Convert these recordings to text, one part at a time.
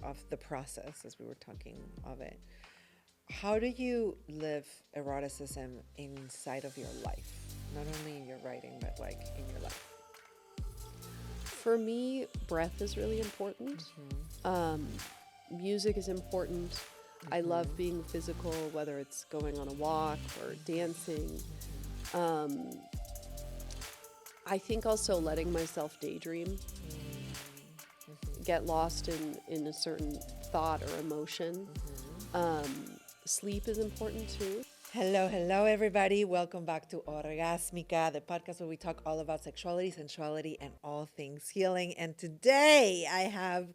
of the process as we were talking of it. How do you live eroticism inside of your life? Not only in your writing, but like in your life. For me, breath is really important. Music is important. I love being physical, whether it's going on a walk or dancing. I think also letting myself daydream, get lost in a certain thought or emotion. Sleep is important too. Hello, everybody. Welcome back to Orgasmica, the podcast where we talk all about sexuality, sensuality, and all things healing. And today I have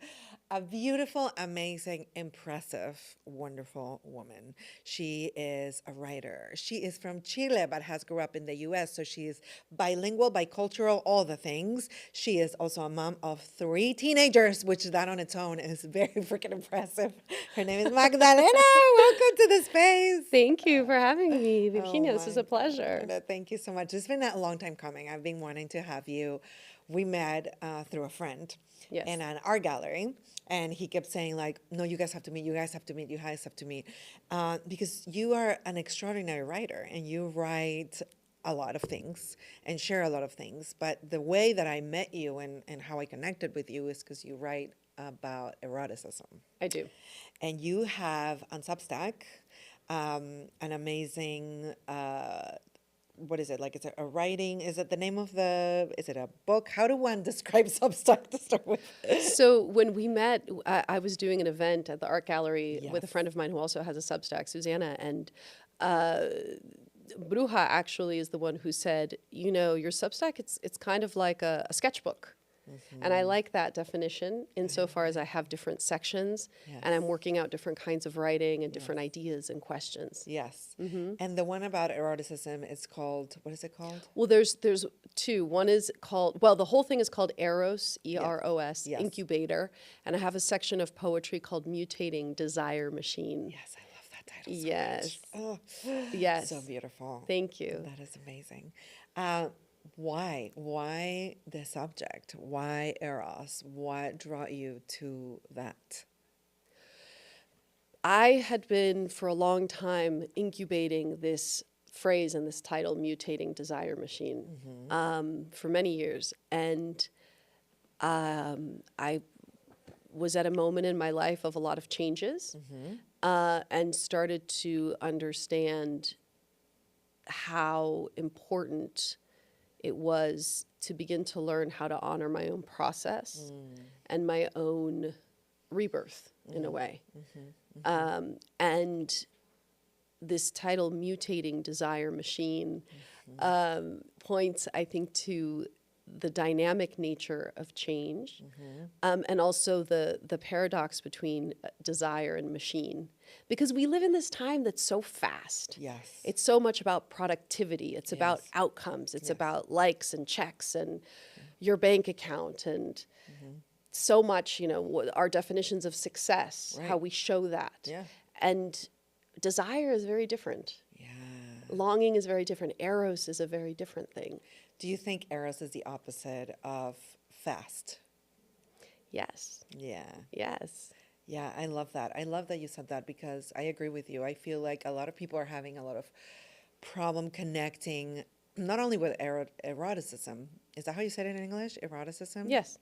a beautiful, amazing, impressive, wonderful woman. She is a writer. She is from Chile, but has grew up in the US. So she is bilingual, bicultural, all the things. She is also a mom of 3 teenagers, which that on its own is very freaking impressive. Her name is Magdalena. Welcome to the space. Thank you for having me, Virginia. This is a pleasure. God. Thank you so much. It's been a long time coming. I've been wanting to have you. We met through a friend in an art gallery. And he kept saying like, no, you guys have to meet, you guys have to meet, you guys have to meet. Because you are an extraordinary writer and you write a lot of things and share a lot of things. But the way that I met you and how I connected with you is because you write about eroticism. I do. And you have on Substack an amazing, what is it? Like, is it a writing? Is it the name of is it a book? How do one describe Substack to start with? So when we met, I was doing an event at the art gallery with a friend of mine who also has a Substack, Susanna, and Bruja actually is the one who said, you know, your Substack, it's kind of like a sketchbook. And I like that definition insofar as I have different sections and I'm working out different kinds of writing and different ideas and questions. Yes. And the one about eroticism is called, what is it called? Well, there's two. One is called, well, the whole thing is called Eros, E-R-O-S, Incubator. And I have a section of poetry called Mutating Desire Machine. Yes, I love that title so much. Oh, yes. So beautiful. Thank you. That is amazing. Why the subject? Why Eros? What drew you to that? I had been for a long time incubating this phrase and this title, Mutating Desire Machine, for many years. And I was at a moment in my life of a lot of changes and started to understand how important it was to begin to learn how to honor my own process and my own rebirth in a way. And this title, Mutating Desire Machine, points, I think, to the dynamic nature of change and also the paradox between desire and machine. Because we live in this time that's so fast. Yes. It's so much about productivity. It's about outcomes. It's about likes and checks and your bank account and so much, you know, our definitions of success, how we show that. Yeah. And desire is very different. Yeah. Longing is very different. Eros is a very different thing. Do you think Eros is the opposite of fast? Yes. Yeah. Yes. Yeah, I love that. I love that you said that because I agree with you. I feel like a lot of people are having a lot of problem connecting, not only with eroticism. Is that how you said it in English? Eroticism? Yes.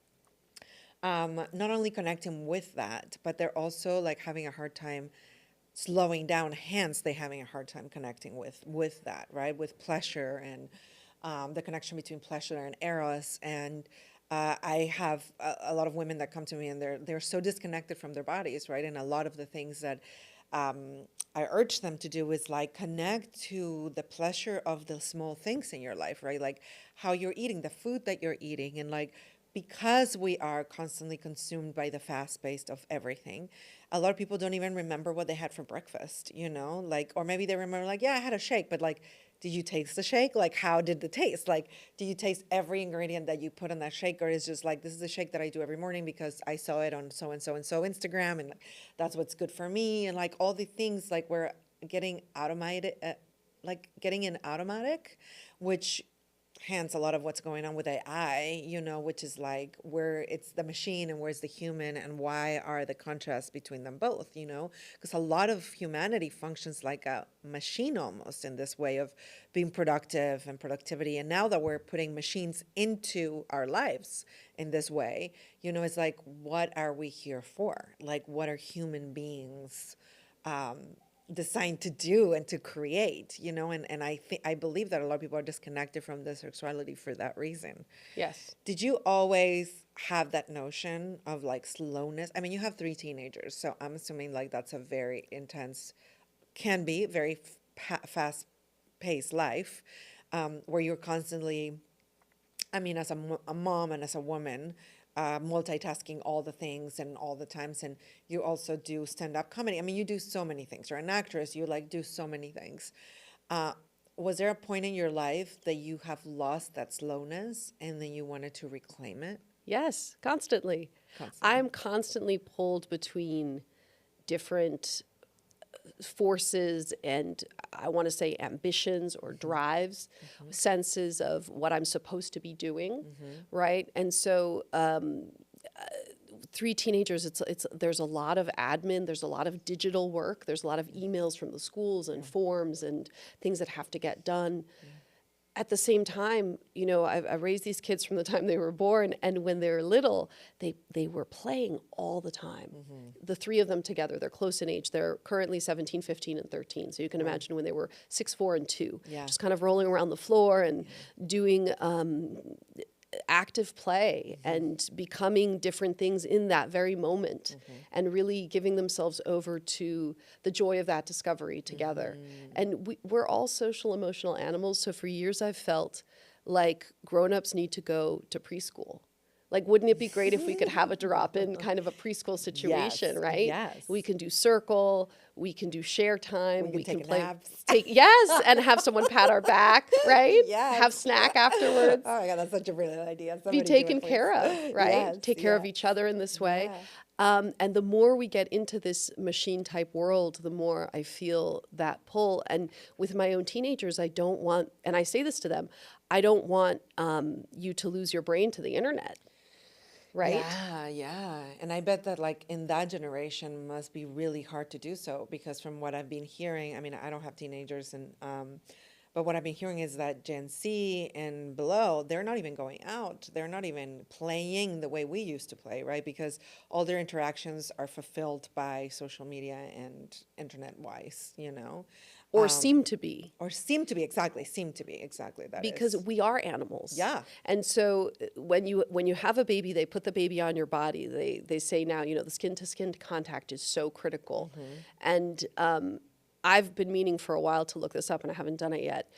Not only connecting with that, but they're also like having a hard time slowing down. Hence, they having a hard time connecting with that, right? With pleasure and the connection between pleasure and Eros. And I have a lot of women that come to me and they're so disconnected from their bodies, right? And a lot of the things that I urge them to do is like connect to the pleasure of the small things in your life, right? Like how you're eating, the food that you're eating, and like because we are constantly consumed by the fast pace of everything, a lot of people don't even remember what they had for breakfast, you know, like, or maybe they remember like, yeah, I had a shake, but like, did you taste the shake? Like, how did the taste? Like, do you taste every ingredient that you put on that shake? Or is just like, this is a shake that I do every morning because I saw it on so-and-so Instagram and that's what's good for me. And like all the things, like we're getting automated, like getting in automatic, which hence a lot of what's going on with AI, you know, which is like where it's the machine and where's the human, and why are the contrasts between them both, you know? Because a lot of humanity functions like a machine almost in this way of being productive and productivity. And now that we're putting machines into our lives in this way, you know, it's like, what are we here for? Like, what are human beings designed to do and to create, you know? And I believe that a lot of people are disconnected from the sexuality for that reason. Yes. Did you always have that notion of like slowness? I mean, you have 3 teenagers, so I'm assuming like that's a very intense, can be very fast paced life, where you're constantly, I mean, as a mom and as a woman, multitasking all the things and all the times. And you also do stand-up comedy. I mean, you do so many things. You're an actress. You like do so many things. Was there a point in your life that you have lost that slowness and then you wanted to reclaim it? Yes, constantly. I'm constantly pulled between different forces and, I want to say, ambitions or drives, senses of what I'm supposed to be doing, right? And so 3 teenagers, it's there's a lot of admin, there's a lot of digital work, there's a lot of emails from the schools and forms and things that have to get done. At the same time, you know, I raised these kids from the time they were born, and when they were little, they were playing all the time. The 3 of them together, they're close in age. They're currently 17, 15, and 13. So you can imagine when they were 6, 4, and 2, just kind of rolling around the floor and doing active play and becoming different things in that very moment, and really giving themselves over to the joy of that discovery together. And we're all social emotional animals. So for years I've felt like grown-ups need to go to preschool. Like, wouldn't it be great if we could have a drop-in kind of a preschool situation, right? Yes. We can do circle, we can do share time, We can take play naps. yes, and have someone pat our back, right? Yes. Have snack afterwards. Oh my God, that's such a brilliant idea. Be Somebody do taken it, please. care of, right? Yes, Take care of yeah. each other in this way. Yeah. And the more we get into this machine type world, the more I feel that pull. And with my own teenagers, I don't want, and I say this to them, I don't want you to lose your brain to the internet. Right? Yeah, yeah. And I bet that like in that generation must be really hard to do so, because from what I've been hearing, I mean, I don't have teenagers, and but what I've been hearing is that Gen Z and below, they're not even going out. They're not even playing the way we used to play, right? Because all their interactions are fulfilled by social media and internet wise, you know? Or seem to be. Or seem to be, exactly. Seem to be, exactly. That Because is. we are animals. Yeah. And so when you have a baby, they put the baby on your body. They say now, you know, the skin to skin contact is so critical. And I've been meaning for a while to look this up, and I haven't done it yet.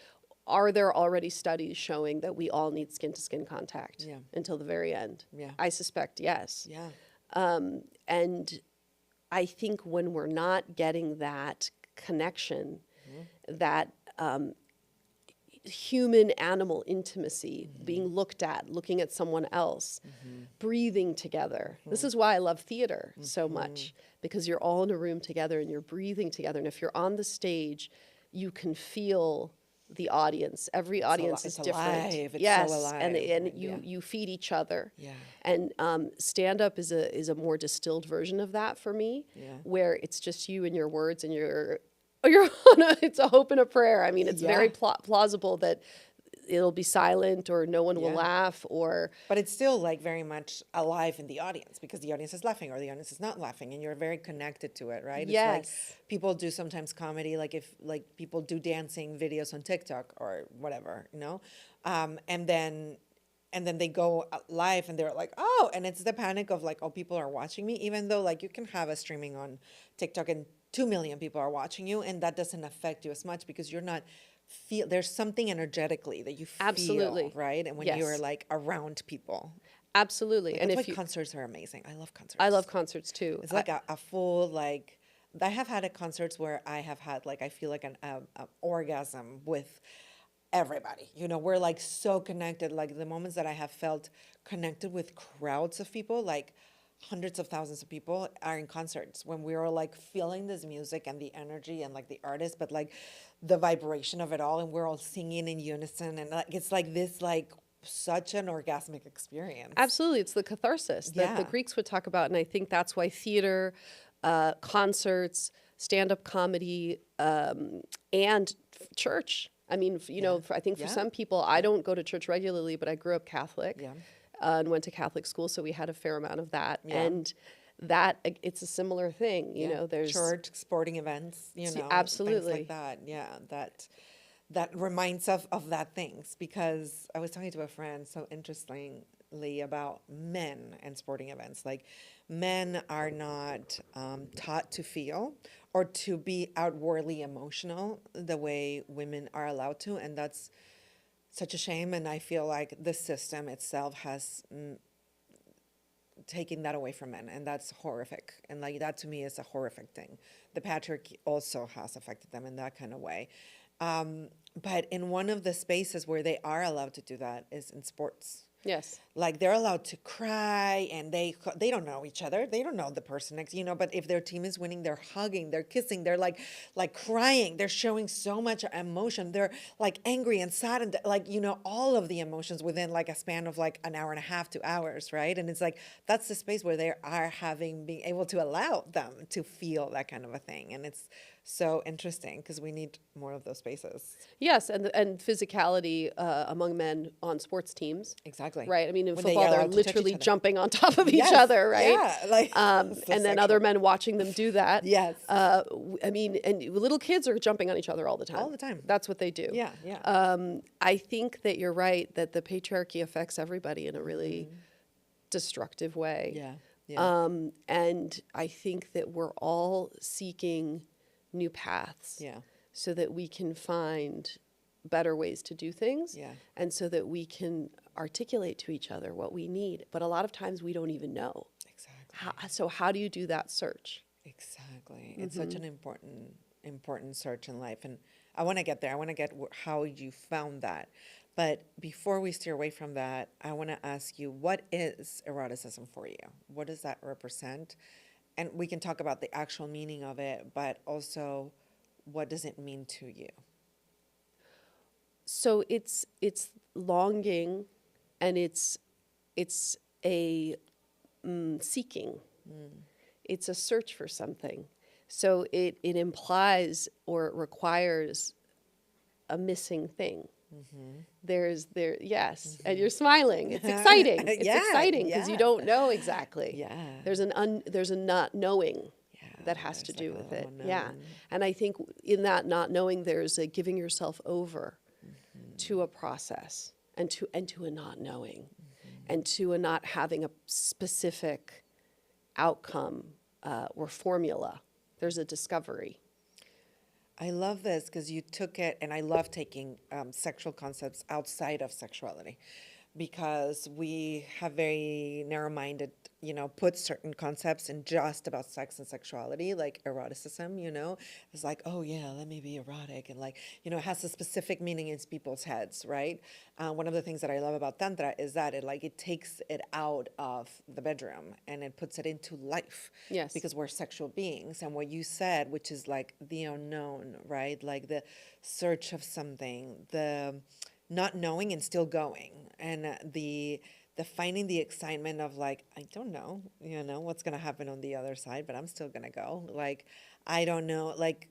Are there already studies showing that we all need skin to skin contact until the very end? Yeah. I suspect yes. Yeah. And I think when we're not getting that connection, that human animal intimacy, being looked at, looking at someone else, breathing together. This is why I love theater so much, because you're all in a room together and you're breathing together. And if you're on the stage, you can feel the audience. Every audience is different. Alive. It's yes, so alive. and you feed each other. Yeah. And stand-up is a more distilled version of that for me, where it's just you and your words and it's a hope and a prayer. I mean, it's very plausible that it'll be silent or no one will laugh, or... But it's still like very much alive in the audience, because the audience is laughing or the audience is not laughing, and you're very connected to it, right? Yes. It's like people do sometimes comedy, like if like people do dancing videos on TikTok or whatever, you know? And then they go live and they're like, oh, and it's the panic of like, oh, people are watching me, even though like you can have a streaming on TikTok and 2 million people are watching you, and that doesn't affect you as much because you're not there's something energetically that you feel, Absolutely. right? And when you're like around people. Absolutely. Like, and that's if why concerts are amazing. I love concerts. I love concerts too. It's like a full, like, I have had at concerts where I have had like, I feel like an orgasm with everybody. You know, we're like so connected. Like the moments that I have felt connected with crowds of people, like hundreds of thousands of people are in concerts when we are like feeling this music and the energy and like the artist, but like the vibration of it all, and we're all singing in unison, and like it's like this like such an orgasmic experience. Absolutely. It's the catharsis that the Yeah. Greeks would talk about. And I think that's why theater, concerts, stand-up comedy, and church. I mean, you know, I think for Yeah. some people, I don't go to church regularly, but I grew up Catholic, Yeah. and went to Catholic school, so we had a fair amount of that. Yeah. And that it's a similar thing. You Yeah. know, there's church, sporting events, you know, things absolutely. like that. Yeah, that reminds of that things, because I was talking to a friend so interestingly about men and sporting events. Like, men are not taught to feel or to be outwardly emotional the way women are allowed to, and that's such a shame. And I feel like the system itself has taking that away from men, and that's horrific. And like that to me is a horrific thing. The patriarchy also has affected them in that kind of way. But in one of the spaces where they are allowed to do that is in sports. Yes. Like they're allowed to cry, and they don't know each other. They don't know the person next, you know, but if their team is winning, they're hugging, they're kissing, they're like crying. They're showing so much emotion. They're like angry and sad and like, you know, all of the emotions within like a span of like an hour and a half, 2 hours, right? And it's like that's the space where they are being able to allow them to feel that kind of a thing. And it's so interesting because we need more of those spaces. Yes, and physicality among men on sports teams. Exactly. Right. I mean, in When they football, are they're allowed to touch each literally other. jumping on top of each Yes, other, right? yeah, like, so and then other sexual. men watching them do that. Yes. I mean, and little kids are jumping on each other all the time. All the time. That's what they do. Yeah, yeah. I think that you're right that the patriarchy affects everybody in a really destructive way. Yeah, yeah. And I think that we're all seeking new paths. Yeah. So that we can find better ways to do things. Yeah. And so that we can articulate to each other what we need. But a lot of times we don't even know. Exactly. So how do you do that search? Exactly. It's such an important search in life, and I want to get there. I want to get how you found that. But before we steer away from that, I want to ask you, what is eroticism for you? What does that represent? And we can talk about the actual meaning of it, but also what does it mean to you? So it's longing, and it's a seeking. It's a search for something. So it implies or it requires a missing thing. Yes, and you're smiling. It's exciting. It's Yeah, exciting because you yeah. don't know exactly. Yeah. There's a not knowing that has to there's do like a with it. unknown. Yeah, and I think in that not knowing, there's a giving yourself over to a process and to a not knowing, and to a not having a specific outcome or formula. There's a discovery. I love this because you took it, and I love taking sexual concepts outside of sexuality, because we have very narrow-minded, you know, put certain concepts in just about sex and sexuality, like eroticism, you know. It's like, oh yeah, let me be erotic, and like, you know, it has a specific meaning in people's heads, right? One of the things that I love about tantra is that it takes it out of the bedroom and it puts it into life. Yes. Because we're sexual beings, and what you said, which is like the unknown, right? Like the search of something, the not knowing and still going, and the finding the excitement of like, I don't know, you know, what's gonna happen on the other side, but I'm still gonna go. Like, I don't know, like,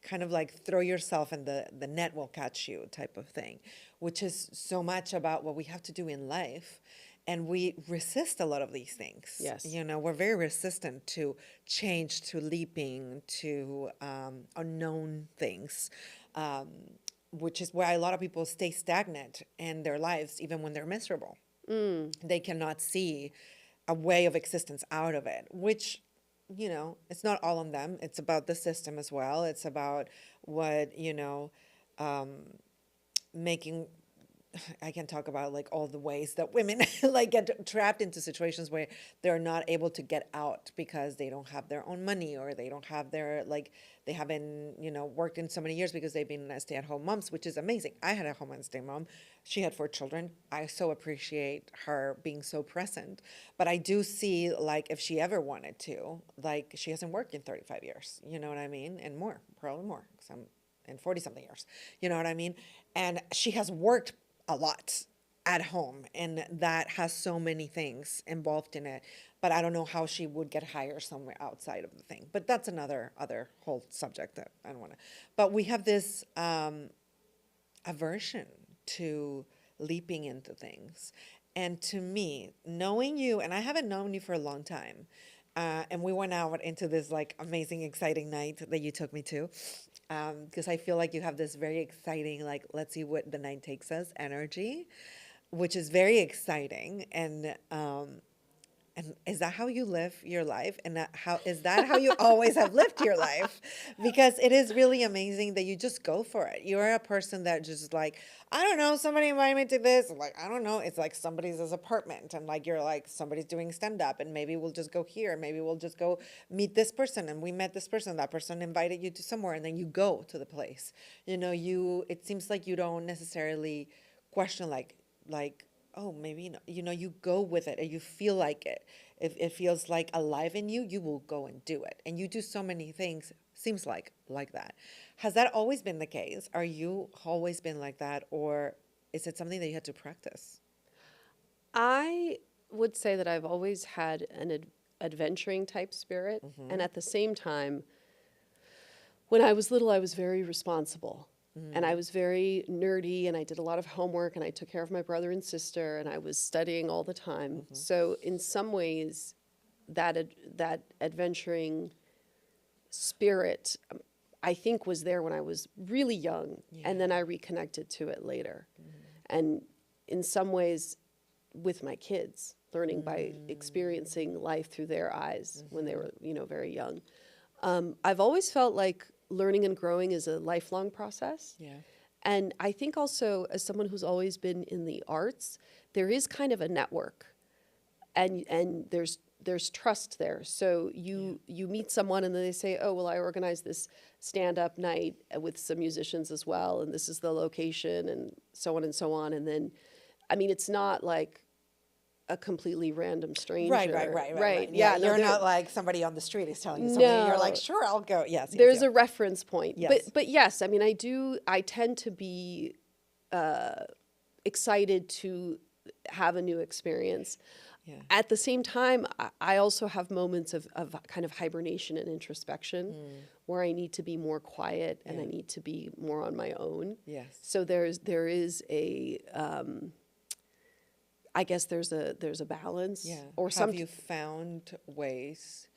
kind of like throw yourself and the net will catch you type of thing, which is so much about what we have to do in life. And we resist a lot of these things. Yes. You know, we're very resistant to change, to leaping, to unknown things, which is why a lot of people stay stagnant in their lives, even when they're miserable. They cannot see a way of existence out of it, which, you know, it's not all on them. It's about the system as well. It's about what, you know, making I can talk about like all the ways that women like get trapped into situations where they're not able to get out because they don't have their own money, or they don't have their, like, they haven't, worked in so many years because they've been stay-at-home moms, which is amazing. I had a home and stay mom. She had 4 children. I so appreciate her being so present. But I do see, like, if she ever wanted to, like, she hasn't worked in 35 years, you know what I mean? And more, probably more, because I'm in 40 something years, you know what I mean? And she has worked a lot at home, and that has so many things involved in it. But I don't know how she would get hired somewhere outside of the thing. But that's another other whole subject that I don't want to. But we have this aversion to leaping into things. And to me, knowing you, and I haven't known you for a long time, and we went out into this like amazing, exciting night that you took me to, because I feel like you have this very exciting, like, let's see what the night takes us energy, which is very exciting. And is that how you live your life? And is that how you always have lived your life? Because it is really amazing that you just go for it. You're a person that just like, I don't know, somebody invited me to this. Like, I don't know. It's like somebody's apartment. And like, you're like, somebody's doing stand up, and maybe we'll just go here. Maybe we'll just go meet this person. And we met this person. That person invited you to somewhere, and then you go to the place. It seems like you don't necessarily question like, oh, maybe not. You go with it and you feel like it. If it feels like alive in you, you will go and do it. And you do so many things, seems like that. Has that always been the case? Are you always been like that? Or is it something that you had to practice? I would say that I've always had an adventuring type spirit. And at the same time, when I was little, I was very responsible. And I was very nerdy, and I did a lot of homework, and I took care of my brother and sister, and I was studying all the time. So in some ways, that adventuring spirit, I think, was there when I was really young, and then I reconnected to it later. And in some ways, with my kids, learning by experiencing life through their eyes when they were, very young. I've always felt like learning and growing is a lifelong process. Yeah. And I think also, as someone who's always been in the arts, there is kind of a network, and there's trust there. So you meet someone, and then they say, oh, well, I organized this stand-up night with some musicians as well, and this is the location, and so on and so on. And then, I mean, it's not like a completely random stranger. Right. Yeah, no, you're not like somebody on the street is telling you something. No. You're like, sure, I'll go. Yes. There's a reference point. Yes. But yes, I mean, I tend to be excited to have a new experience. Yeah. At the same time, I also have moments of kind of hibernation and introspection where I need to be more quiet and I need to be more on my own. Yes. So there is a I guess there's a balance. Yeah. Or have you found ways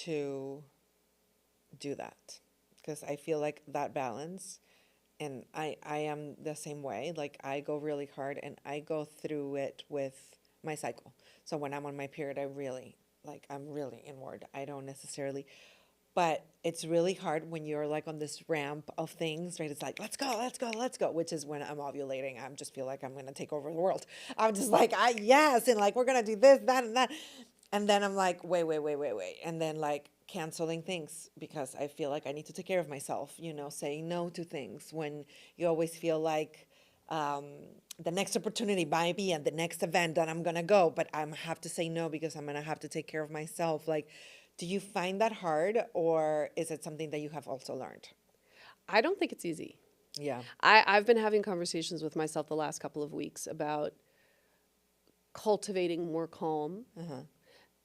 to do that? Because I feel like that balance, and I am the same way. Like, I go really hard, and I go through it with my cycle. So when I'm on my period, I'm really inward. I don't necessarily, but it's really hard when you're like on this ramp of things, right? It's like, let's go, which is when I'm ovulating. I just feel like I'm going to take over the world. I'm just like, yes. And like, we're going to do this, that, and that. And then I'm like, wait. And then like canceling things because I feel like I need to take care of myself, saying no to things when you always feel like, the next opportunity might be at the next event that I'm going to go, but I have to say no because I'm going to have to take care of myself. Like, do you find that hard, or is it something that you have also learned? I don't think it's easy. Yeah. I've been having conversations with myself the last couple of weeks about cultivating more calm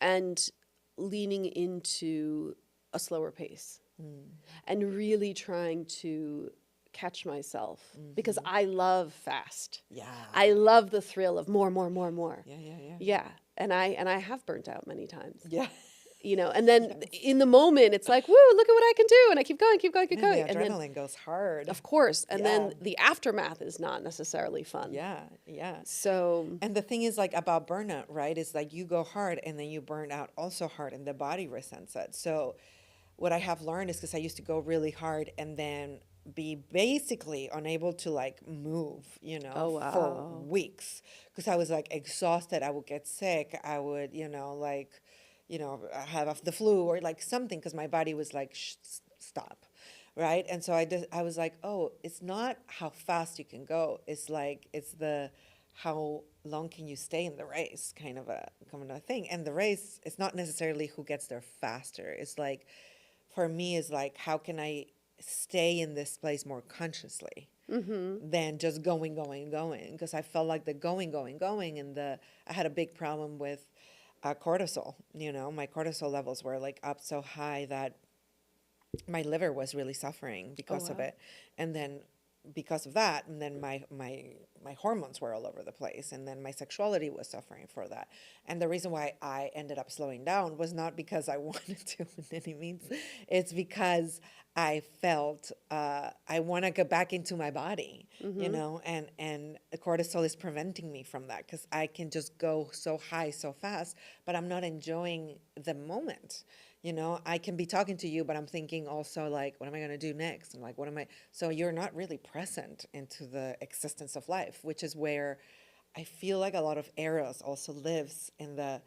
and leaning into a slower pace and really trying to catch myself because I love fast. Yeah. I love the thrill of more. Yeah. Yeah. And I have burnt out many times. Yeah. And then in the moment, it's like, woo, look at what I can do. And I keep going. The And adrenaline then, goes hard. of course. And then the aftermath is not necessarily fun. Yeah. So. And the thing is like about burnout, right? Is like you go hard and then you burn out also hard and the body resents it. So what I have learned is because I used to go really hard and then be basically unable to like move, Oh, for wow. weeks because I was like exhausted. I would get sick. I would, like, have the flu or like something because my body was like, stop. Right. And so I was like, oh, it's not how fast you can go. It's like, it's the, how long can you stay in the race kind of a thing. And the race, it's not necessarily who gets there faster. It's like, for me, is like, how can I stay in this place more consciously than just going? Because I felt like the going, and I had a big problem with cortisol. My cortisol levels were like up so high that my liver was really suffering Oh, because of wow. it. And then because of that, and then my hormones were all over the place, and then my sexuality was suffering for that. And the reason why I ended up slowing down was not because I wanted to in any means. It's because I felt I want to go back into my body, and cortisol is preventing me from that because I can just go so high so fast, but I'm not enjoying the moment. I can be talking to you, but I'm thinking also like, what am I going to do next? I'm like, what am I? So you're not really present into the existence of life, which is where I feel like a lot of Eros also lives in the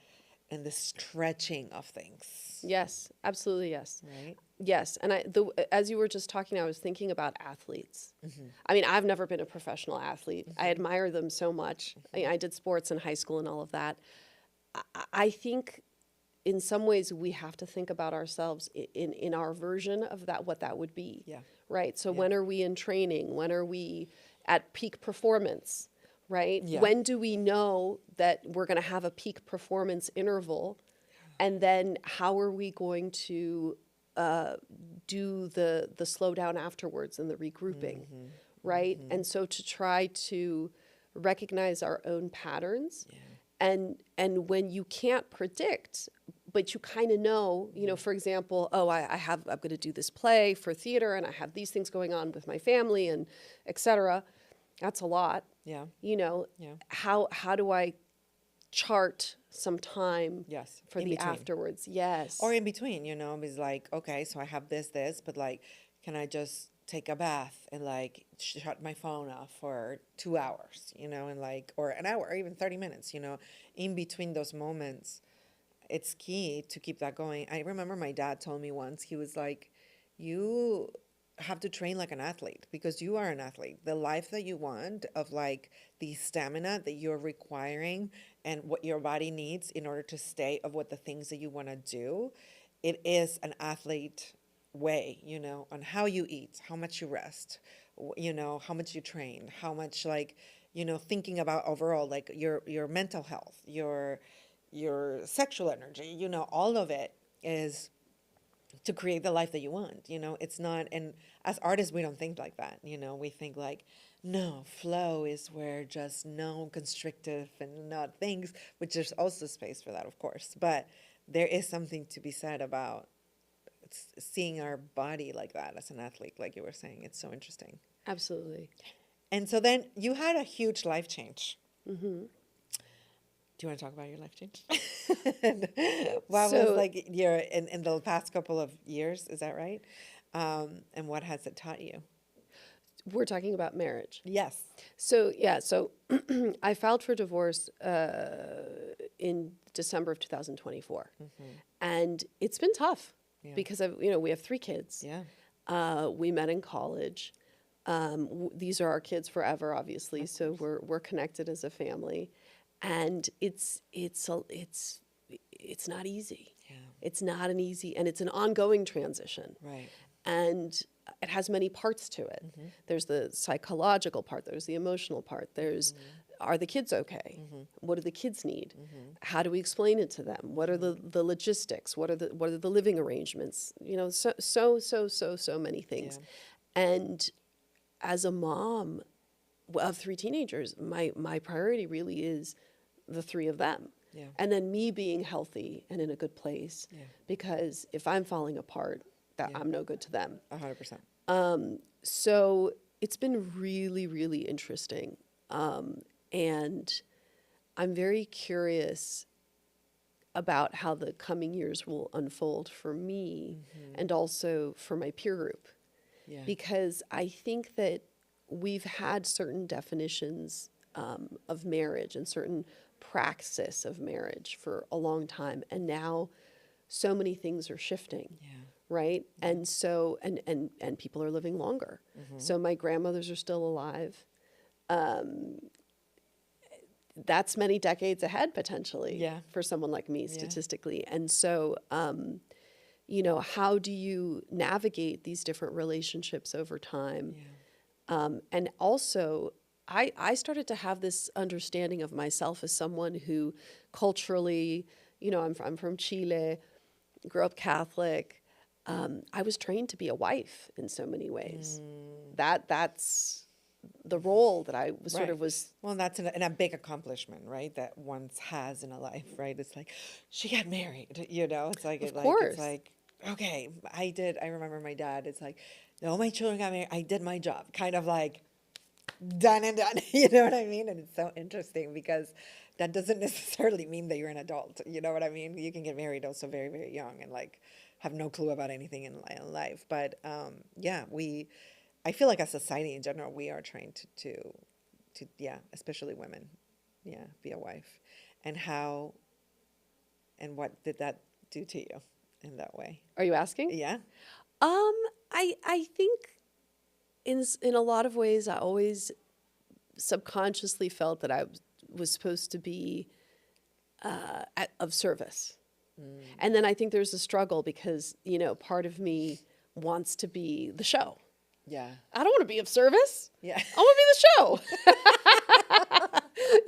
stretching of things, Yes, absolutely, yes. right? Yes, and as you were just talking, I was thinking about athletes. I mean, I've never been a professional athlete. I admire them so much. I did sports in high school and all of that. I think in some ways we have to think about ourselves in our version of that, what that would be. Yeah. Right? So Yeah. when are we in training? When are we at peak performance? Right? Yeah. When do we know that we're going to have a peak performance interval? And then how are we going to do the slowdown afterwards and the regrouping, right? And so to try to recognize our own patterns, and when you can't predict, but you kind of know, for example, oh, I'm going to do this play for theater, and I have these things going on with my family, and et cetera. That's a lot. Yeah. Yeah. How do I chart some time Yes. for In the between. afterwards? Yes. Or in between, it's like, okay, so I have this, but like, can I just take a bath and like shut my phone off for 2 hours, and like, or an hour, or even 30 minutes, in between those moments, it's key to keep that going. I remember my dad told me once, he was like, you have to train like an athlete because you are an athlete. The life that you want of like the stamina that you're requiring and what your body needs in order to stay of what the things that you want to do, it is an athlete way, on how you eat, how much you rest, how much you train, how much like, thinking about overall like your mental health, your sexual energy, all of it is to create the life that you want. It's not, and as artists, we don't think like that. We think like, no, flow is where just no constrictive and not things, which there's also space for that, of course. But there is something to be said about seeing our body like that as an athlete, like you were saying. It's so interesting. Absolutely. And so then you had a huge life change. Do you want to talk about your life change? What was So like your in the past couple of years? Is that right? And what has it taught you? we're talking about marriage. Yes. So yeah, so I filed for divorce in December of 2024, and it's been tough Yeah. because we have 3 kids. Yeah. We met in college. These are our kids forever, obviously. So we're connected as a family, and it's not easy. Yeah. It's not an easy, and it's an ongoing transition. Right. And it has many parts to it. There's the psychological part, there's the emotional part, there's are the kids okay? What do the kids need? How do we explain it to them? What are the logistics? What are the living arrangements? So many things. And as a mom of 3 teenagers, my priority really is the 3 of them. Yeah. And then me being healthy and in a good place. Yeah. Because if I'm falling apart, that Yeah. I'm no good to them. 100%. So it's been really, really interesting. And I'm very curious about how the coming years will unfold for me and also for my peer group. Yeah. because I think that we've had certain definitions of marriage and certain praxis of marriage for a long time, and now so many things are shifting. Yeah. Right. And so, and people are living longer. So my grandmothers are still alive. That's many decades ahead potentially Yeah. for someone like me Yeah. statistically. And so, you know, how do you navigate these different relationships over time? Yeah. And also, I started to have this understanding of myself as someone who culturally, you know, I'm from Chile, grew up Catholic. I was trained to be a wife in so many ways. That's the role that I was sort Right. of was. Well, that's and a big accomplishment, right? That one has in a life, right? It's like she got married, you know. It's like Of it's course. like okay, I did. I remember my dad. It's like, no, my children got married. I did my job, kind of like done and done. You know what I mean? And it's so interesting because that doesn't necessarily mean that you're an adult. You know what I mean? You can get married also very, very young and like have no clue about anything in life. But yeah, I feel like as society in general, we are trained to yeah, especially women, yeah, be a wife, and how, and what did that do to you in that way? Are you asking? Yeah, I think in a lot of ways, I always subconsciously felt that I was supposed to be of service. And then I think there's a struggle because, you know, part of me wants to be the show. yeah, I don't want to be of service. yeah. I want to be the show.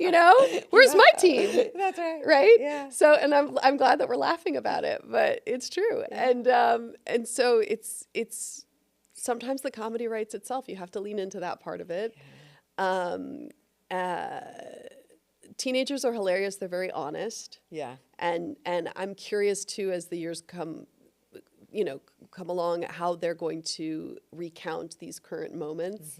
You know, where's my team? That's right. Right? Yeah. So, and I'm glad that we're laughing about it, but it's true. Yeah. And so it's sometimes the comedy writes itself. You have to lean into that part of it. Teenagers are hilarious. They're very honest. Yeah. And I'm curious too, as the years come along, how they're going to recount these current moments.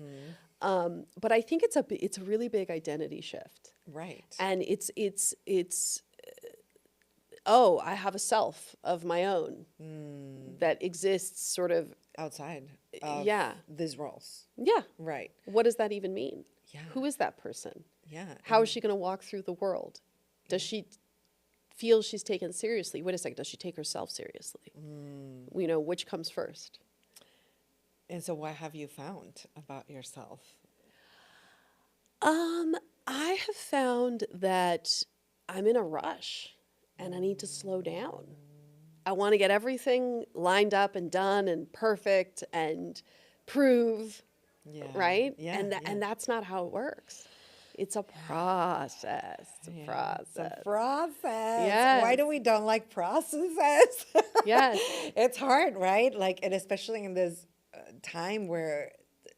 But I think it's a really big identity shift. Right. And it's oh, I have a self of my own that exists sort of. Outside of Yeah. these roles. Yeah. Right. What does that even mean? Yeah. Who is that person? Yeah. How is she going to walk through the world? Does she feel she's taken seriously? Wait a second. Does she take herself seriously? You know, which comes first? And so what have you found about yourself? I have found that I'm in a rush and I need to slow down. I want to get everything lined up and done and perfect and prove, Yeah. right? Yeah. And that's not how it works. It's a process. It's a It's process. a process. Yes. Why do we don't like processes? Yes. It's hard, right? Like, and especially in this time where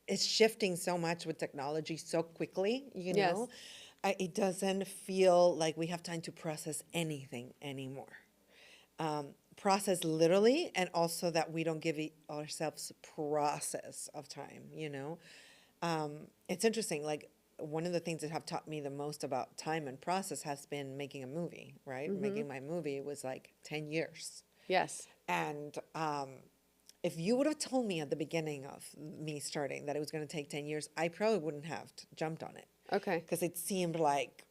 it's shifting so much with technology so quickly, you Yes. know, it doesn't feel like we have time to process anything anymore. Process literally, and also that we don't give ourselves process of time, you know. It's interesting, like one of the things that have taught me the most about time and process has been making a movie, right? Making my movie was like 10 years. Yes. And if you would have told me at the beginning of me starting that it was going to take 10 years, I probably wouldn't have jumped on it. Okay. Because it seemed like,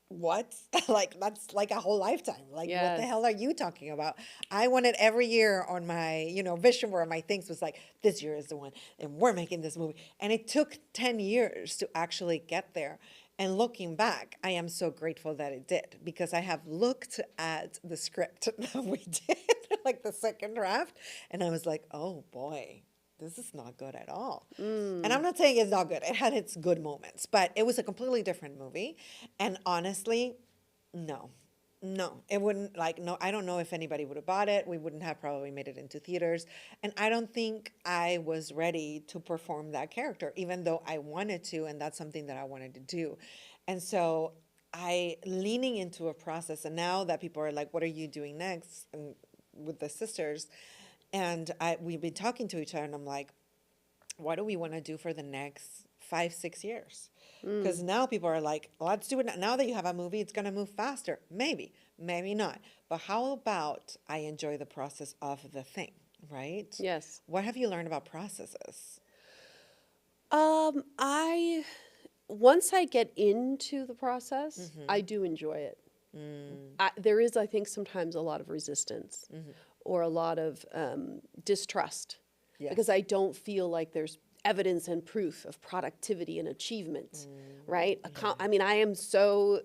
what? Like, that's like a whole lifetime. Like, what the Yes. hell are you talking about? I wanted every year on my, you know, vision board, my things was like, this year is the one, and we're making this movie. And it took 10 years to actually get there. And looking back, I am so grateful that it did, because I have looked at the script that we did, like the second draft, and I was like, oh boy, this is not good at all. And I'm not saying it's not good. It had its good moments, but it was a completely different movie. And honestly, no, it wouldn't, like, no, I don't know if anybody would have bought it. We wouldn't have probably made it into theaters. And I don't think I was ready to perform that character, even though I wanted to, and that's something that I wanted to do. And so leaning into a process, and now that people are like, what are you doing next? And with the sisters, and we've been talking to each other, and I'm like, what do we want to do for the next 5-6 years? Because now people are like, let's do it now that you have a movie, it's going to move faster. Maybe not. But how about I enjoy the process of the thing, right? Yes. What have you learned about processes? I once I get into the process, I do enjoy it. There is, I think, sometimes a lot of resistance or a lot of distrust because Yes. I don't feel like there's evidence and proof of productivity and achievement, right? I mean, I am so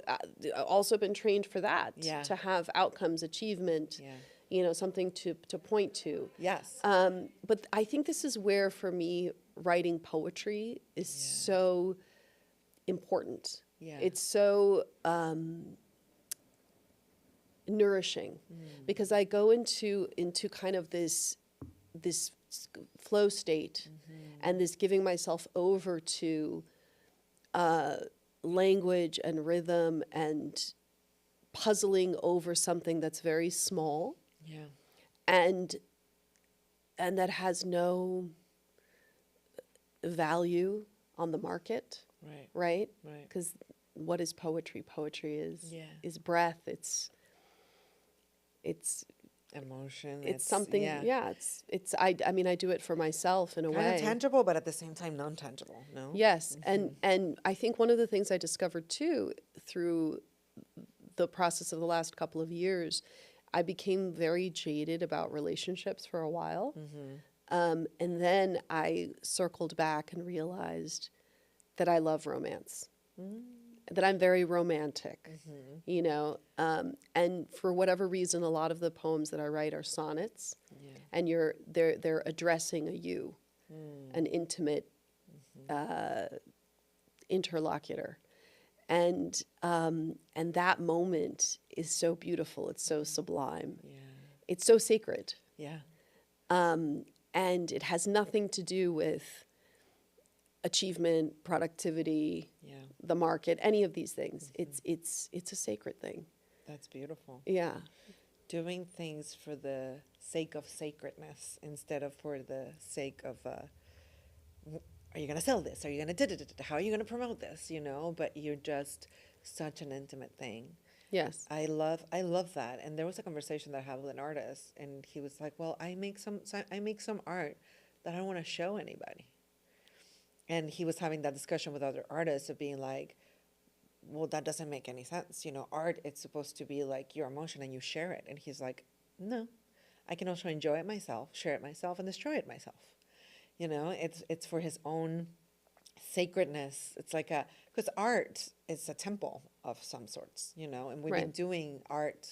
also been trained for that Yeah. to have outcomes, achievement, Yeah. you know, something to point to. Yes. But I think this is where, for me, writing poetry is so important. Yeah. It's so nourishing because I go into kind of this flow state and this giving myself over to language and rhythm and puzzling over something that's very small Yeah. and that has no value on the market, Right. right? Right. Because what is poetry? Poetry Yeah. is breath. It's Emotion. it's something. Yeah. Yeah. I mean, I do it for myself in a Kind of way. tangible, but at the same time non-tangible. No. Yes, and I think one of the things I discovered too through the process of the last couple of years, I became very jaded about relationships for a while. And then I circled back and realized that I love romance, that I'm very romantic, you know. And for whatever reason, a lot of the poems that I write are sonnets, Yeah. and they're addressing a you, an intimate interlocutor. And that moment is so beautiful. It's so sublime. Yeah. It's so sacred. Yeah. And it has nothing to do with achievement, productivity, Yeah. the market, any of these things. It's a sacred thing. That's beautiful. Yeah. Doing things for the sake of sacredness instead of for the sake of are you going to sell this? Are you going to how are you going to promote this? You know, but you're just such an intimate thing. Yes. I love that. And there was a conversation that I had with an artist, and he was like, "Well, I make some art that I don't want to show anybody." And he was having that discussion with other artists of being like, "Well, that doesn't make any sense. You know, art, it's supposed to be like your emotion and you share it." And he's like, "No, I can also enjoy it myself, share it myself, and destroy it myself." You know, it's for his own sacredness. It's like because art is a temple of some sorts, you know, and we've been Right. doing art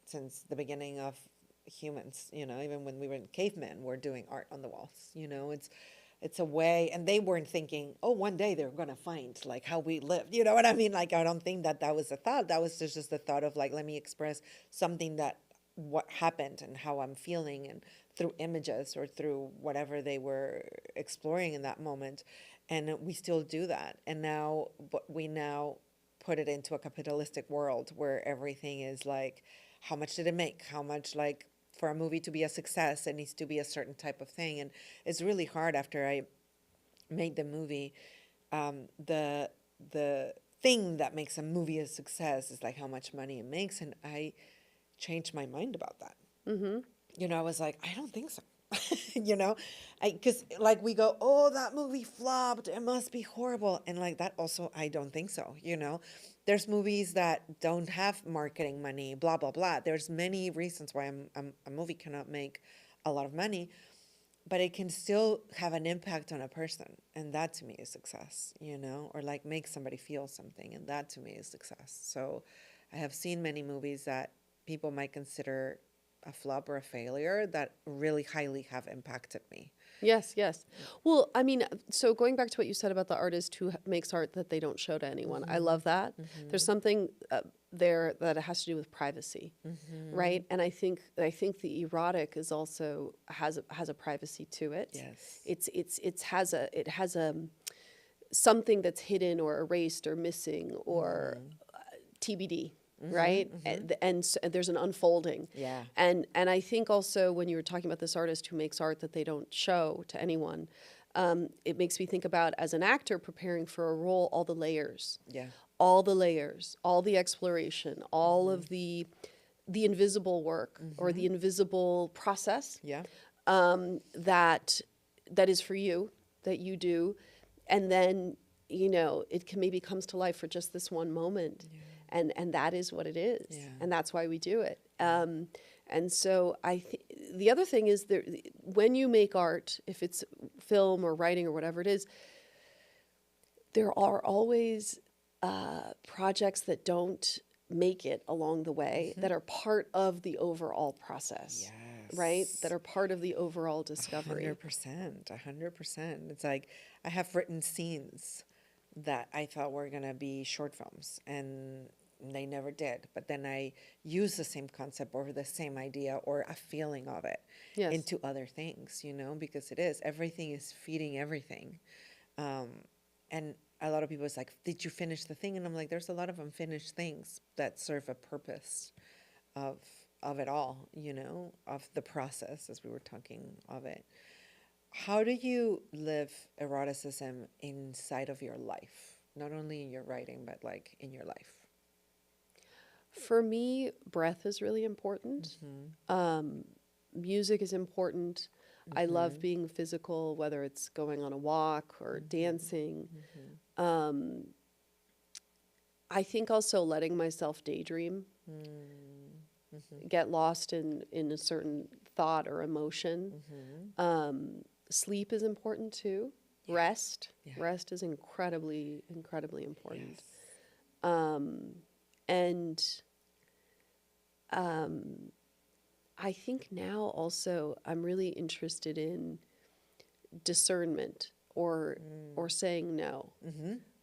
since the beginning of humans, you know, even when we were in cavemen, we're doing art on the walls, you know, it's a way, and they weren't thinking, oh, one day they're going to find like how we lived, you know what I mean? Like, I don't think that was a thought. That was just the thought of like, let me express something that what happened and how I'm feeling, and through images or through whatever they were exploring in that moment. And we still do that. And now, but we now put it into a capitalistic world where everything is like, how much did it make? How much, like, for a movie to be a success, it needs to be a certain type of thing. And it's really hard after I made the movie. The thing that makes a movie a success is like how much money it makes. And I changed my mind about that. You know, I was like, I don't think so. You know, because like we go, oh, that movie flopped, it must be horrible. And like that also, I don't think so. You know, there's movies that don't have marketing money, blah, blah, blah. There's many reasons why a movie cannot make a lot of money, but it can still have an impact on a person. And that to me is success, you know, or like make somebody feel something. And that to me is success. So I have seen many movies that people might consider a flop or a failure that really highly have impacted me. Yes, yes. Well, I mean, so going back to what you said about the artist who makes art that they don't show to anyone, I love that. There's something there that has to do with privacy, right? And I think the erotic is also has a privacy to it. Yes. It has a something that's hidden or erased or missing or TBD. Right, and there's an unfolding. Yeah. And I think also when you were talking about this artist who makes art that they don't show to anyone, it makes me think about, as an actor preparing for a role, all the layers, Yeah. all the layers, all the exploration, all of the the invisible work or the invisible process Yeah. that is for you, that you do, and then it can maybe comes to life for just this one moment, and that is what it is, Yeah. and that's why we do it. And so the other thing is that when you make art, if it's film or writing or whatever it is, there are always projects that don't make it along the way that are part of the overall process, right? That are part of the overall discovery. 100%. 100%. It's like I have written scenes that I thought were going to be short films, and they never did. But then I use the same concept or the same idea or a feeling of it Yes. into other things, because everything is feeding everything. And a lot of people is like, did you finish the thing? And I'm like, there's a lot of unfinished things that serve a purpose of it all, of the process, as we were talking of it. How do you live eroticism inside of your life? Not only in your writing, but like in your life. For me, breath is really important. Music is important. I love being physical, whether it's going on a walk or dancing. I think also letting myself daydream, get lost in a certain thought or emotion. Sleep is important too. Rest. Rest is incredibly, incredibly important. And I think now also I'm really interested in discernment or saying no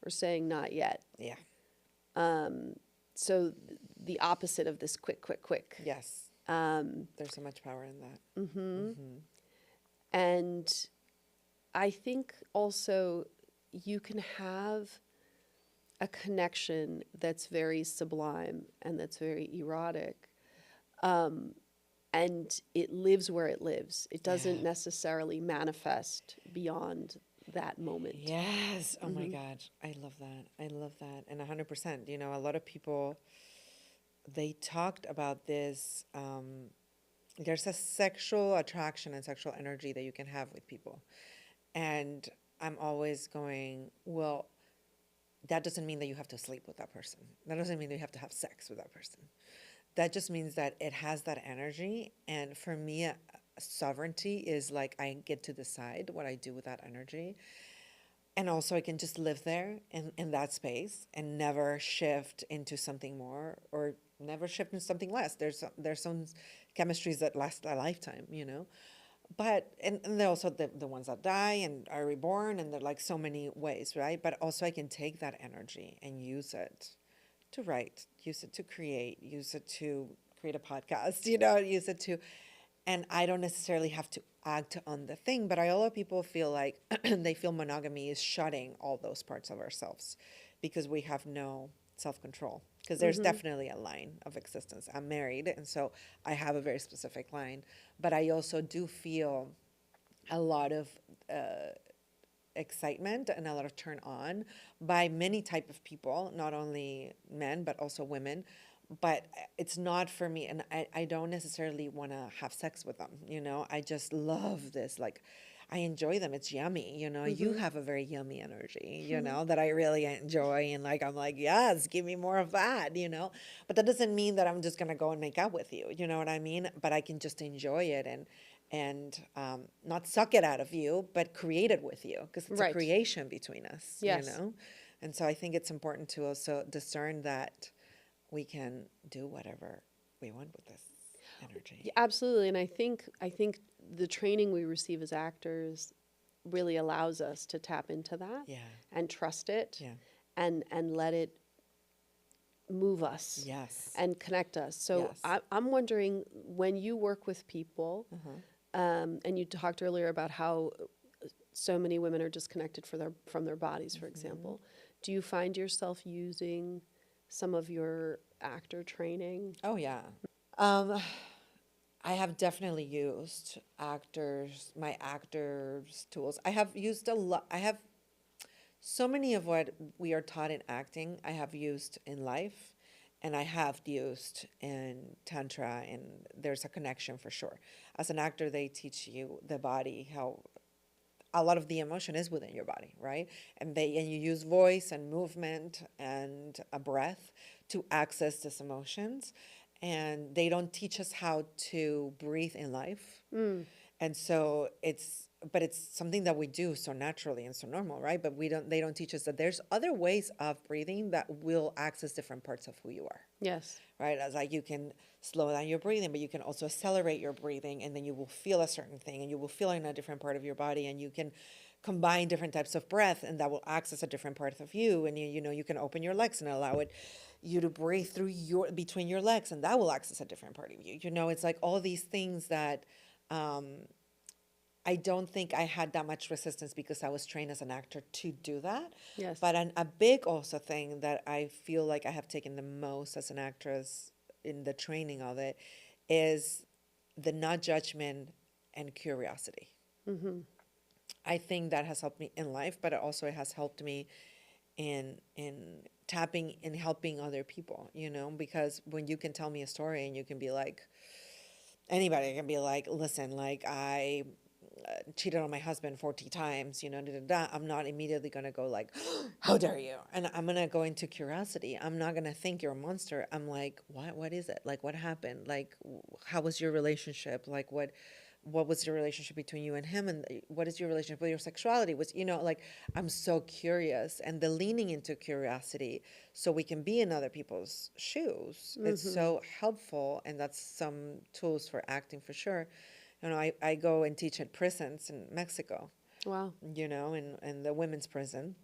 or saying not yet. Yeah. So the opposite of this quick. Yes. There's so much power in that. And I think also you can have a connection that's very sublime and that's very erotic. And it lives where it lives. It doesn't necessarily manifest beyond that moment. Yes. Oh my God. I love that. I love that. And 100%, a lot of people, they talked about this. There's a sexual attraction and sexual energy that you can have with people. And I'm always going, well, that doesn't mean that you have to sleep with that person. That doesn't mean that you have to have sex with that person. That just means that it has that energy. And for me, sovereignty is like I get to decide what I do with that energy. And also I can just live there in that space and never shift into something more or never shift into something less. There's some chemistries that last a lifetime, But, and they're also the ones that die and are reborn, and they're like so many ways, right? But also I can take that energy and use it to write, use it to create, use it to create a podcast, use it to, and I don't necessarily have to act on the thing, but a lot of people feel like they feel monogamy is shutting all those parts of ourselves because we have no self-control. Because there's definitely a line of existence. I'm married, and so I have a very specific line, but I also do feel a lot of excitement and a lot of turn on by many type of people, not only men, but also women. But it's not for me, and I don't necessarily want to have sex with them, I just love this, like, I enjoy them. It's yummy, You have a very yummy energy, that I really enjoy, and like I'm like, yes, give me more of that, But that doesn't mean that I'm just gonna go and make out with you, you know what I mean? But I can just enjoy it and not suck it out of you, but create it with you, because it's a creation between us, Yes. And so I think it's important to also discern that we can do whatever we want with this energy. Yeah, absolutely. And I think the training we receive as actors really allows us to tap into that and trust it and let it move us and connect us. So I'm wondering, when you work with people, and you talked earlier about how so many women are disconnected from their bodies, for example, do you find yourself using some of your actor training? Oh, yeah. I have definitely used my actors' tools. I have used a lot. I have so many of what we are taught in acting, I have used in life. and I have used in tantra, and there's a connection for sure. As an actor, they teach you the body, how a lot of the emotion is within your body, right? And you use voice and movement and a breath to access these emotions. And they don't teach us how to breathe in life. And so but it's something that we do so naturally and so normal, right? But they don't teach us that there's other ways of breathing that will access different parts of who you are. Yes. Right? As like you can slow down your breathing, but you can also accelerate your breathing, and then you will feel a certain thing, and you will feel it in a different part of your body, and you can combine different types of breath, and that will access a different part of you. And you can open your legs and allow you to breathe through between your legs, and that will access a different part of you. It's like all these things that I don't think I had that much resistance because I was trained as an actor to do that. Yes. But a big also thing that I feel like I have taken the most as an actress in the training of it is the not judgment and curiosity. I think that has helped me in life, but it has helped me in tapping and helping other people, because when you can tell me a story and you can be like, anybody can be like, listen, like I cheated on my husband 40 times, I'm not immediately going to go like, how dare you? And I'm going to go into curiosity. I'm not going to think you're a monster. I'm like, what is it? Like, what happened? Like, how was your relationship? Like, what was your relationship between you and him? And what is your relationship with your sexuality? Like, I'm so curious, and the leaning into curiosity so we can be in other people's shoes. It's so helpful. And that's some tools for acting for sure. I go and teach at prisons in Mexico. Wow. In the women's prison.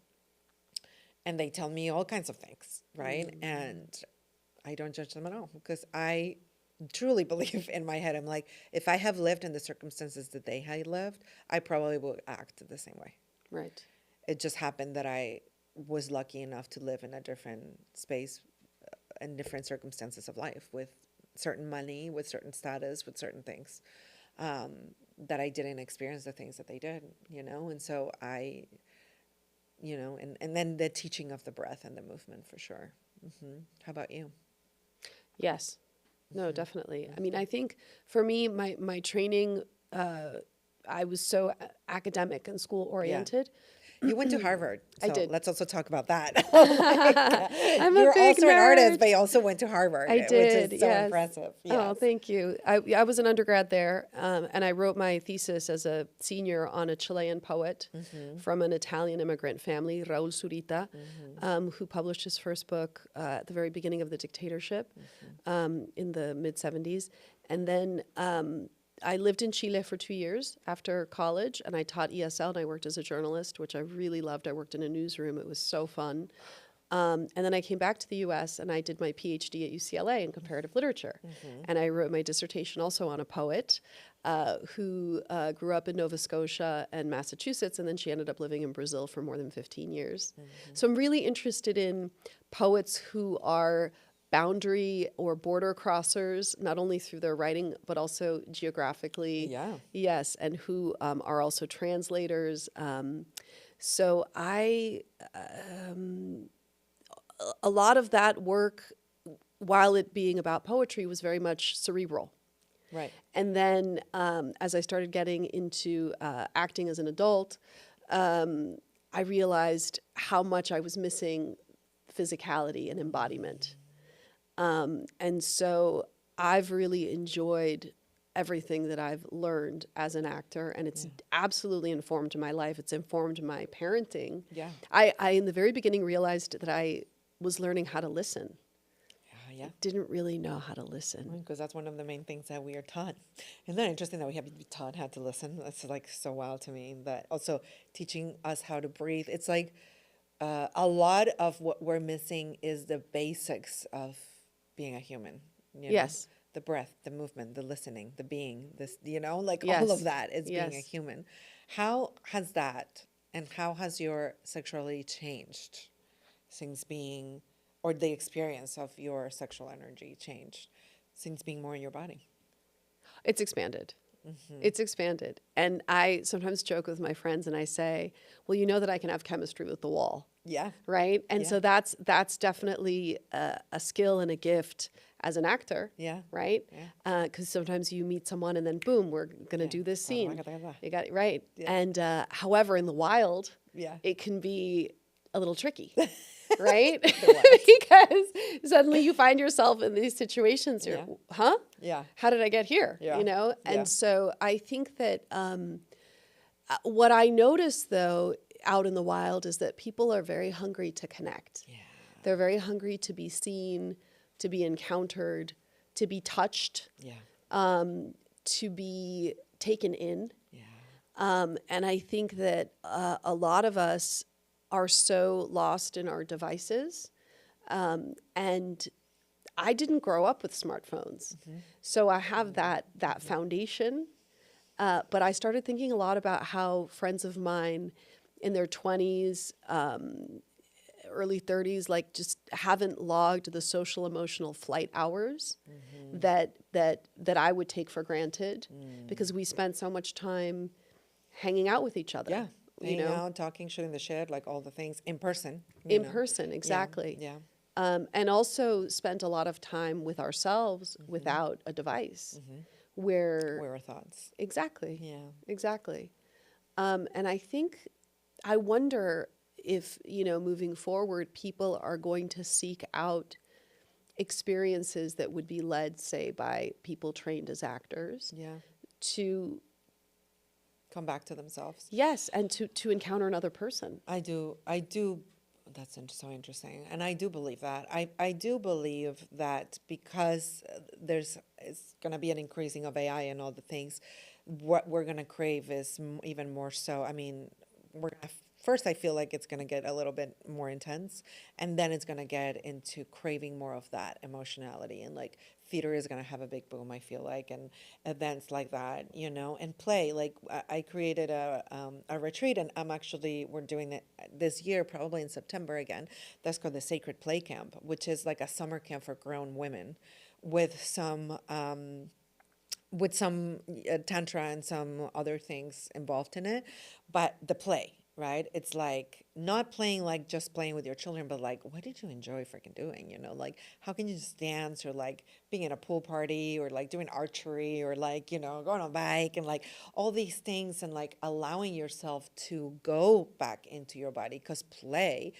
And they tell me all kinds of things, right? And I don't judge them at all because I truly believe in my head. I'm like, if I have lived in the circumstances that they had lived, I probably would act the same way. Right. It just happened that I was lucky enough to live in a different space and different circumstances of life with certain money, with certain status, with certain things. That I didn't experience the things that they did, and so and then the teaching of the breath and the movement for sure. How about you? Yes. No, definitely. I mean, I think for me, my training, I was so academic and school oriented. You went to Harvard, so I did. let's also talk about that. I'm a You're big also an nerd. artist, but you also went to Harvard, I did, which is so yes. impressive. Oh, Yes. thank you. I was an undergrad there, and I wrote my thesis as a senior on a Chilean poet from an Italian immigrant family, Raul Zurita, who published his first book at the very beginning of the dictatorship in the mid-'70s. And then I lived in Chile for 2 years after college, and I taught ESL, and I worked as a journalist, which I really loved. I worked in a newsroom. It was so fun. And then I came back to the U.S. and I did my PhD at UCLA in comparative literature. And I wrote my dissertation also on a poet who grew up in Nova Scotia and Massachusetts, and then she ended up living in Brazil for more than 15 years. So I'm really interested in poets who are boundary or border crossers, not only through their writing, but also geographically. Yeah. Yes, and who are also translators. So a lot of that work, while it being about poetry, was very much cerebral. Right. And then as I started getting into acting as an adult, I realized how much I was missing physicality and embodiment. And so I've really enjoyed everything that I've learned as an actor, and it's absolutely informed my life. It's informed my parenting. Yeah. I in the very beginning realized that I was learning how to listen. Yeah. Didn't really know how to listen. Because that's one of the main things that we are taught. Isn't that interesting that we have to be taught how to listen? That's like so wild to me. That also teaching us how to breathe. It's like a lot of what we're missing is the basics of being a human. Yes. The breath, the movement, the listening, the being, this, like all Yes. of that is being a Yes. human. How has that and how has your sexuality changed since being, or the experience of your sexual energy changed since being more in your body? It's expanded. It's expanded. And I sometimes joke with my friends and I say, well, you know that I can have chemistry with the wall. Yeah. right? And Yeah. so that's definitely a skill and a gift as an actor, Yeah. right? Yeah. Because sometimes you meet someone and then boom, we're gonna Yeah. do this scene. Blah. You got it right. Yeah. And however, in the wild, Yeah. it can be a little tricky. Right? wild. Because suddenly you find yourself in these situations. You're, Yeah. huh? Yeah. How did I get here? Yeah. You know? Yeah. And so I think that what I notice though out in the wild is that people are very hungry to connect. Yeah. They're very hungry to be seen, to be encountered, to be touched, Yeah. to be taken in. Yeah. And I think that a lot of us are so lost in our devices. And I didn't grow up with smartphones. So I have that foundation. But I started thinking a lot about how friends of mine in their 20s, early 30s, like just haven't logged the social emotional flight hours that I would take for granted because we spent so much time hanging out with each other. Yeah. You Hanging know, out, talking, shooting the shit, like all the things in person. in person, exactly. Yeah. And also spent a lot of time with ourselves without a device where Where are thoughts? exactly. Yeah. Exactly. And I think, I wonder if, you know, moving forward, people are going to seek out experiences that would be led, say, by people trained as actors Yeah. to, Come back to themselves. yes, and to encounter another person. I do. That's so interesting. And I do believe that. I do believe that because it's going to be an increasing of AI and all the things, what we're going to crave is even more so. I mean, we're gonna, first, I feel like it's going to get a little bit more intense, and then it's going to get into craving more of that emotionality. And like theater is going to have a big boom, I feel like, and events like that, you know, and play. Like I created a retreat, and we're doing it this year, probably in September again. That's called the Sacred Play Camp, which is like a summer camp for grown women with some tantra and some other things involved in it, but the play, right? It's like not playing like just playing with your children, but like, what did you enjoy freaking doing? You know, like how can you just dance or like being at a pool party or like doing archery or like, you know, going on a bike and like all these things and like allowing yourself to go back into your body because play,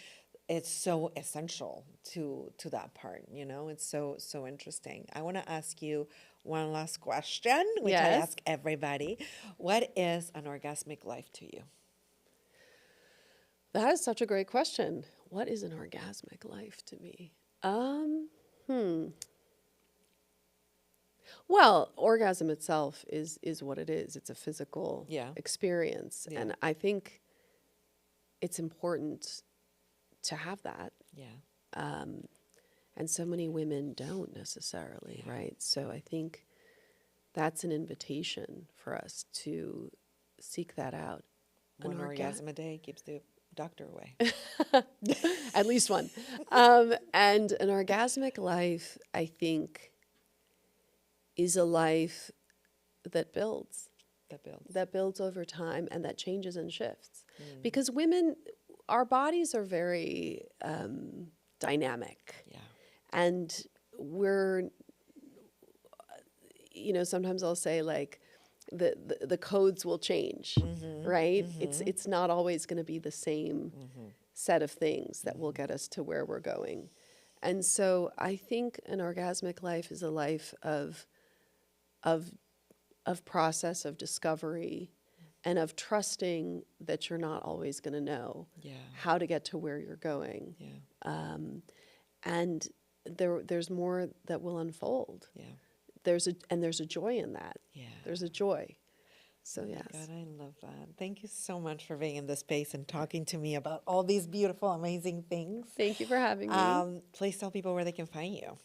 it's so essential to that part, you know. It's so interesting. I want to ask you one last question, which I Yes. ask everybody. What is an orgasmic life to you? That is such a great question. What is an orgasmic life to me? Well, orgasm itself is what it is. It's a physical Yeah. experience. Yeah. And I think it's important to have that. Yeah. And so many women don't necessarily, right? So I think that's an invitation for us to seek that out. One orgasm a day keeps the doctor away. At least one. And an orgasmic life, I think, is a life that builds. That builds over time and that changes and shifts. Because women, our bodies are very dynamic. Yeah. And we're, you know, sometimes I'll say like the codes will change, right? It's not always going to be the same set of things that will get us to where we're going. And so I think an orgasmic life is a life of process, of discovery, and of trusting that you're not always going to know how to get to where you're going. Yeah. And there's more that will unfold. Yeah. There's a joy in that. Yeah. There's a joy. So Oh my yes. God, I love that. Thank you so much for being in this space and talking to me about all these beautiful, amazing things. Thank you for having me. Please tell people where they can find you.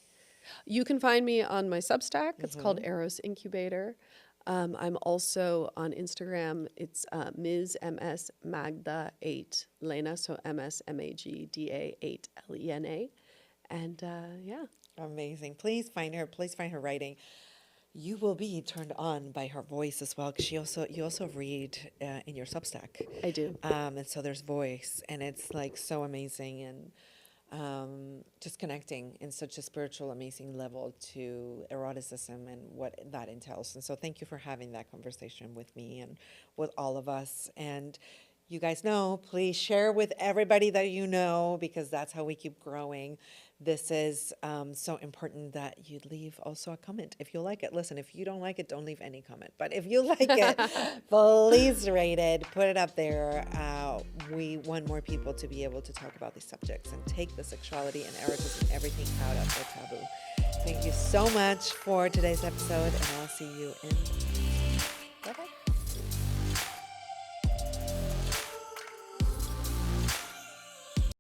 You can find me on my Substack. It's called Eros Incubator. I'm also on Instagram. It's Ms. MS Magda 8 Lena, so MS MAGDA 8 LENA. And yeah. Amazing. Please find her. Please find her writing. you will be turned on by her voice as well, because you also read in your Substack, I do. and so there's voice, and it's like so amazing, and just connecting in such a spiritual, amazing level to eroticism and what that entails. And so thank you for having that conversation with me and with all of us. And you guys know, please share with everybody that you know, because that's how we keep growing. This is so important that you leave also a comment if you like it. Listen, if you don't like it, don't leave any comment. But if you like it, please rate it, put it up there. We want more people to be able to talk about these subjects and take the sexuality and erotism, everything out of the taboo. Thank you so much for today's episode, and I'll see you in